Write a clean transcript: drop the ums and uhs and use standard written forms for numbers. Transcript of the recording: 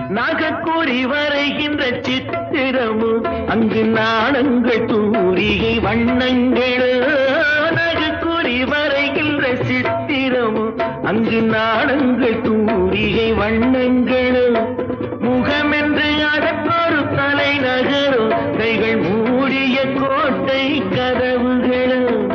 நாகக்கூறி வரைகின்ற சித்திரமும் அங்கு நாணங்கள் தூரிகை வண்ணங்களோ. நாகக்கூறி வரைகின்ற சித்திரமும் அங்கு நாணங்கள் தூரிகை வண்ணங்களோ. முகமென்று அதற்கொரு தலைநகரோ, கைகள் மூடிய கோட்டை கதவுகளோ.